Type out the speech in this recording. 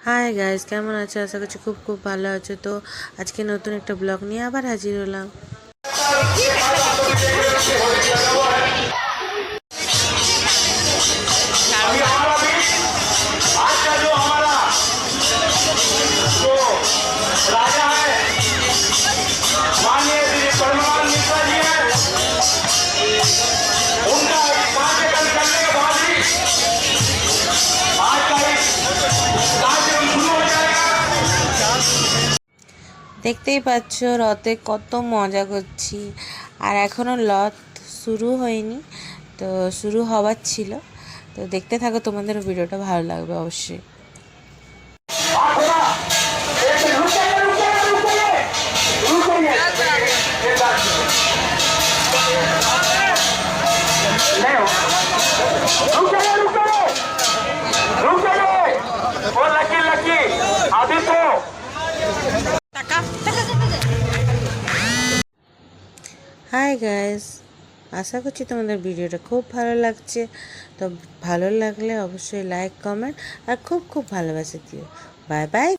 Hi guys, কেমন আছো? আশা করছি খুব খুব ভালো আছো। তো আজকে নতুন একটা ব্লগ নিয়ে আবার হাজির হলাম। দেখতেই পাচ্ছ রথে কত মজা করছি, আর এখনও রথ শুরু হয়নি, তো শুরু হবার ছিল। তো দেখতে থাকো, তোমাদের ভিডিওটা ভালো লাগবে অবশ্যই। হাই গাইস, আশা করছি তোমাদের ভিডিওটা খুব ভালো লাগছে। তো ভালো লাগলে অবশ্যই লাইক, কমেন্ট আর খুব খুব ভালোবাসা দিও। Bye bye.